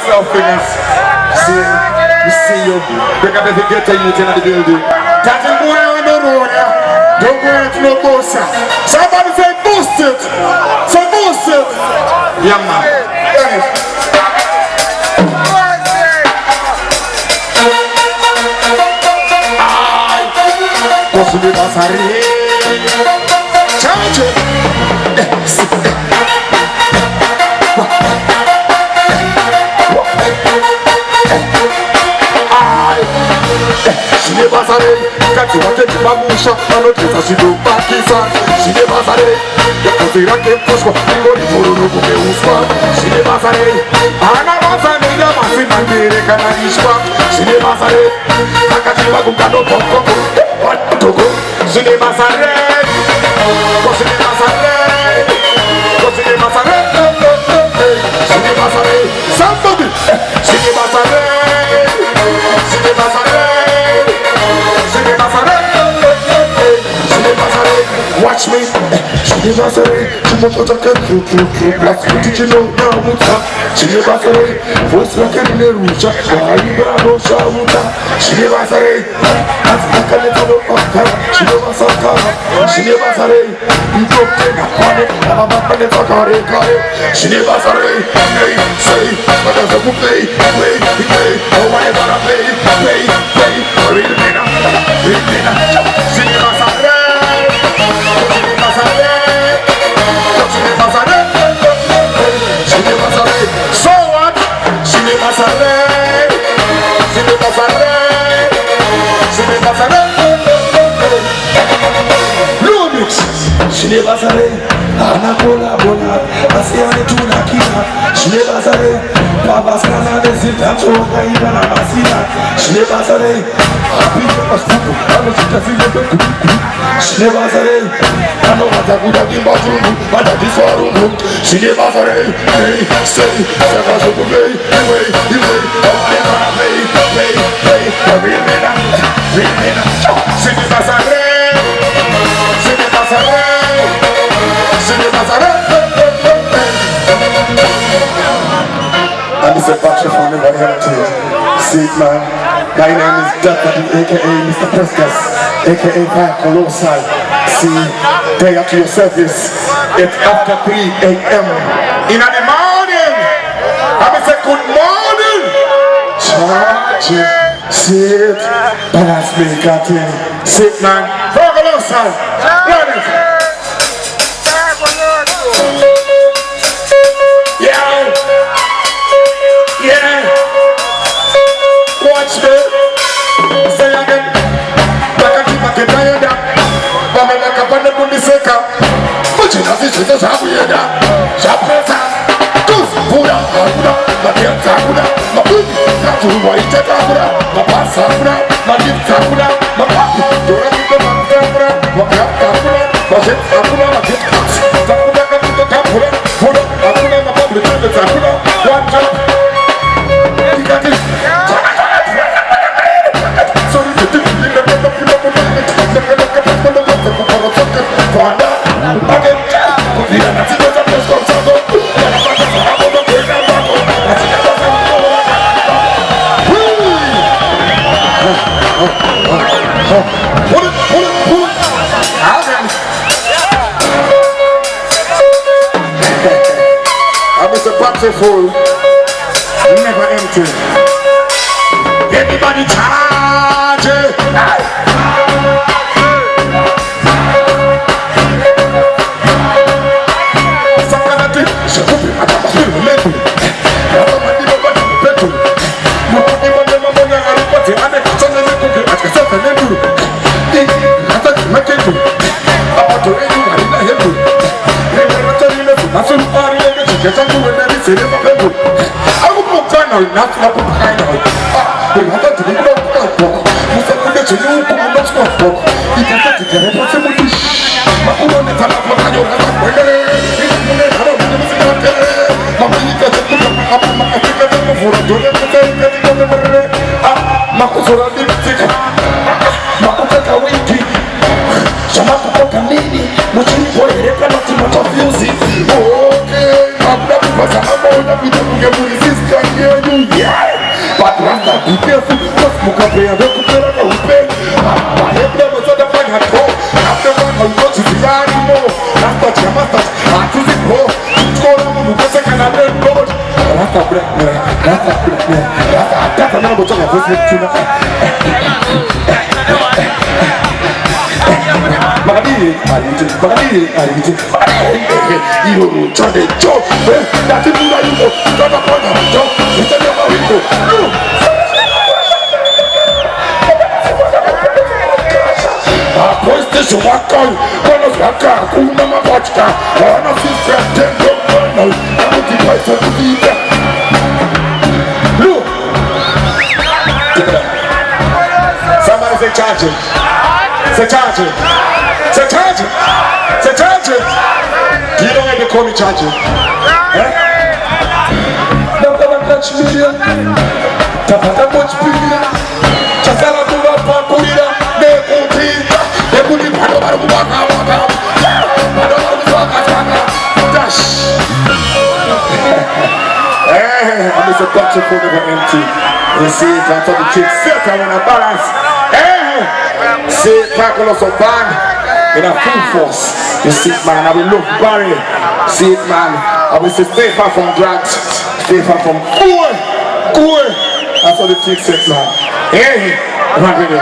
yourself, fingers. See, we see you. Pick up if you get to you in the building. That's boy on the road, yeah. Don't go into no booster. Somebody say boost it. Say boost it. Yeah, man. Posso me passar Charge she never sarei, kati wake kimamusha, anoteza shido pakisa. She never sarei, yakazira kemposhwa, ngoli fururu kumeuswa. She never sarei, anawaza nida masina mbere kana ishwa. She never sarei, akati magungano poko toko. She never sarei, she never sarei, she never sarei. She never sarei, somebody. She never sarei, she never sarei. Watch me, she never say, she never put a cat through, black, did you know, now, Muta? She never say, voice like a Nerucha, why you no Shamuta? She never say, as I can never she never saw, she never say, you don't take a honey, I'm a man for Kari. She never say, but as a play, oh, whatever I play, real dinner, she never say. So what? She never sarei. She never sarei. She never sarei. Lumix. She never sarei. Ana bola. Asiane tuna kina. She never sarei. Baba skana de Zimdancehall kaiba na masina. She never sarei. Happy Pastor. Ano sita. She never sarei. Ano watakuja kimbazungu. Bada diswarungu. She never sarei. Hey, say, Sakazo play. Oh, I wanna play. Real man. She never sarei. She never sarei. She never sarei. And this is a picture from the heritage. See it, man. My name is Dhadza, aka Mr. Prescott, aka Pat Colossal. See, day after your service, it's after 3 a.m. in the morning. I say good morning. Charge it, sit, pass me, got in. Sit, man. Pat Colossal, run it. Watch me. Say again. Bakaki tayada. Bamela kapande kuniseka. Mchina sisi zabuyeda. Japesa. Tus pura pura. Makiata pura. Maputi. Katu waite pura. Mapasa pura. Madipta pura. Mapapi. Dora pura. Pura. Makiata pura. Majet pura. Majet. Tapura kapita tapura. Pura. Apura mapapi. Tapura. One jump. Tikati. I'm Mr. Boxer full, never empty. Everybody charge it. Okay, hear you, yeah. But Rasta, be careful, just smoke a play and don't play like a whipping. I have never said the flag at home. After one, I'm not to see anymore. Rasta, Jamasta, I choose it more. Score on the second and then road. Rasta, black man, Rasta, black man, Rasta, that's another song of this tune. Magadi, you turn the joke. That's the thing that you go. Turn up on the joke. You tell me how we go. PlayStation waka, wana waka, kuna mabachka, wana sisi tendo mwana, amuti paisa kutiita. Look. Somebody say charge it. Say charge it. Say charge it. Say charge it. You don't have to call me charge it. Don't come and touch me. Tapata watch me. Chasala tuwa pa kulira. Nekuti. Nekuti pano baru waka. Pano baru waka. Dash. I'm just a bunch of food over empty. You see, that's how the kids sit. I want to balance. See, tackle us a band in a full force. You see, man, I will look Barry. See it, man. I will say, stay far from drugs, stay far from cool. That's how the kids sit, man. Hey, run with it.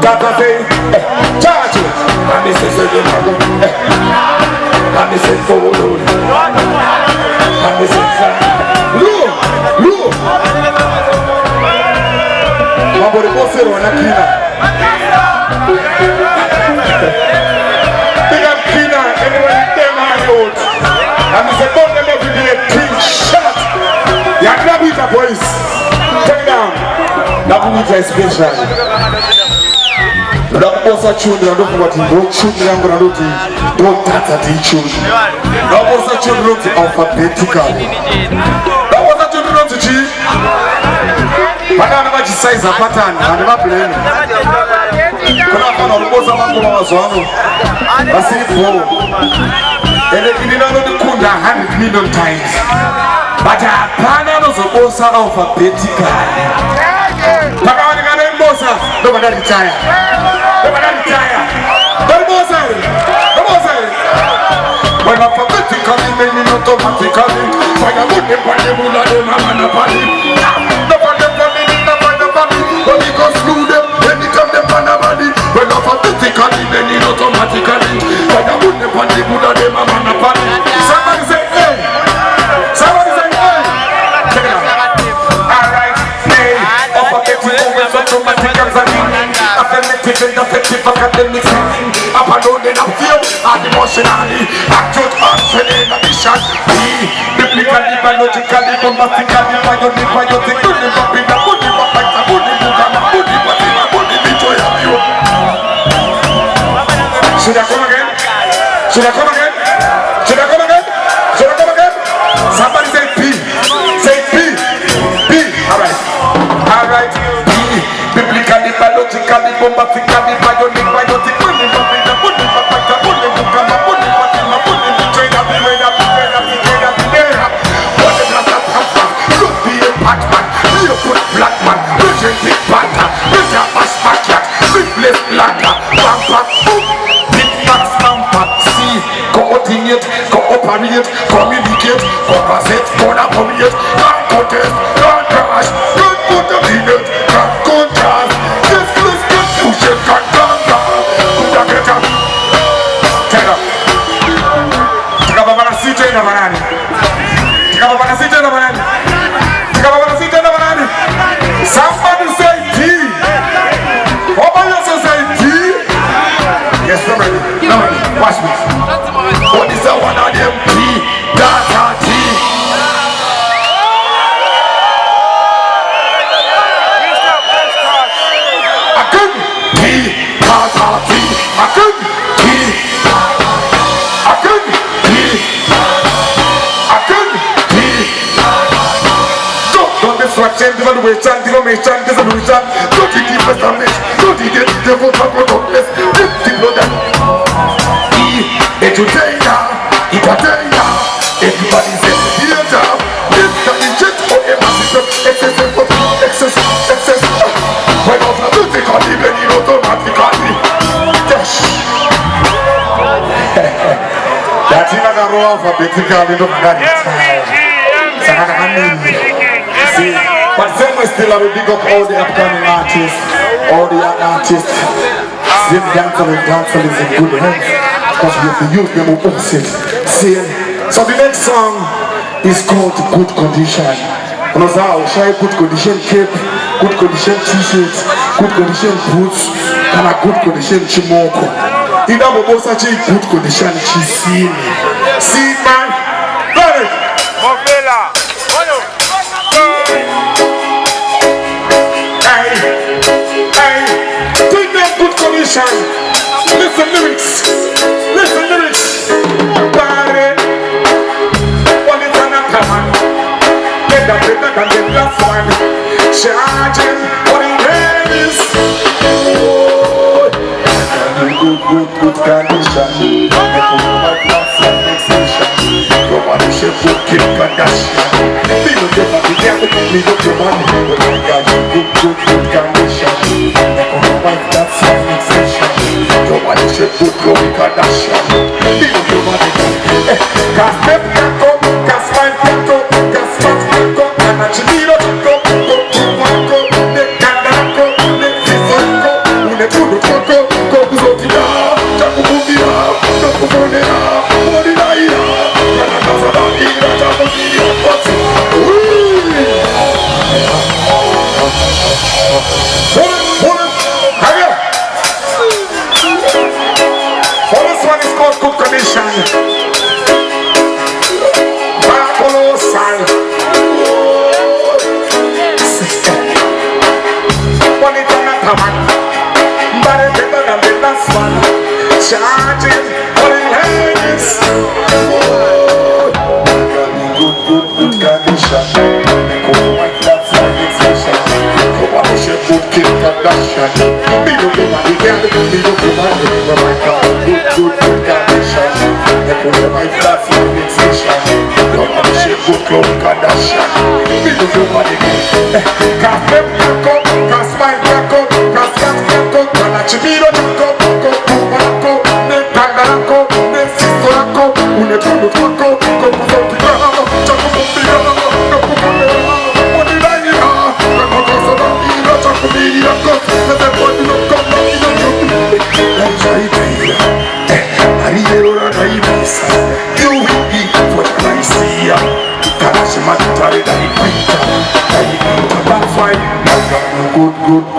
Dhadza say, charge it. And this is the mago. And this is the road. And this is look. Mambo de bossero na kina. Big up kina. Anyone them high road. And this is about them every day. King shot. You grab it, boys. Take it down. That will be special. Don't boss a children, don't what you don't shoot me, I'm gonna do it. Don't Dhadza the children. Don't boss a children to alphabetical. Don't boss a children to G. But I never size a pattern, I never blame. When I found out boss a man was one. I see it for. And if you didn't know the Kunda 100 million times. But I plan on the boss alphabetical. But I want to get boss, nobody retire. When alphabetically, meaning automatically. When I put them on the moon, I don't have a party. Nobody for me. When we go through them, when we come them on the body. When alphabetically, meaning automatically. When I put them on the moon, I don't have a party. Somebody say, hey. Somebody say, hey. Check it out. Alright, hey. Alphabetically, always automatically. Effective academic setting. Up and down in a field and emotionally. Acute answering addition. Biblically, biologically, bombastically, biotic, good in the bina, good in the fight, good in the gama, good in the bina, good in the joy of you. Should I come again? Should I come again? Should I come again? Should I come again? Somebody say P. Say P. P. Alright. Alright. P. Biblically, biologically, bombastically, biotic, biotic, good in the bina, good in the fight, good in the gama, good in the bina, good in the joy of you. What is that? Look, be a patchman. change the way chant, the way chant, the way chant. Don't you keep us on this? Don't you get the vote for this? The blood that entertainer, everybody says theater. This guy is just for a massive excess. When off the music on the belly automatically. Yes. That's in a row of a big girl in the See, but then we still have a big up all the upcoming artists, all the young artists. Zimdancehall is in good hands because we have to use them to box it. See, so the next song is called Good Condition. And also, I'll show you good condition cape, good condition t-shirts, good condition boots, and a good condition chimoko. In that we both such a good condition chisini. See, man, got it. Listen lyrics. Party. One is an man. Get that better than the last one. Charging what it is. Good condition. Nobody should put Kim Kardashian. Me no get my together. Me no get money. But I got good condition. That's nobody should put Khloe Kardashian. People do what they can. Cause step can go, cause smile can go, cause fat can go, and a chimino can go, ne kanda go, ne fisa go, une kudu go, kuzotia, chakububia, chakubonea, modinaia, kana kasa ira, chakubiria, what's good condition. Colossal. One is another one. But it's better than the last one. Charging for the hands. Good condition. Good Kim Kardashian. Me no go money, girl. Me no go money. Oh my God, good condition. Me put my flat in the station. Nobody should good Khloe Kardashian. Me no go money. Cause them can go, cause smile can go, cause fat can go, and a chimino can go, ne kanda go, ne sisto go, une kudu go, kuzoki go, chakububia, chakububia.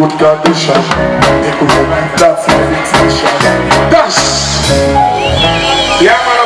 Good condition. They could have that's my next mission. Dash. Yeah, man.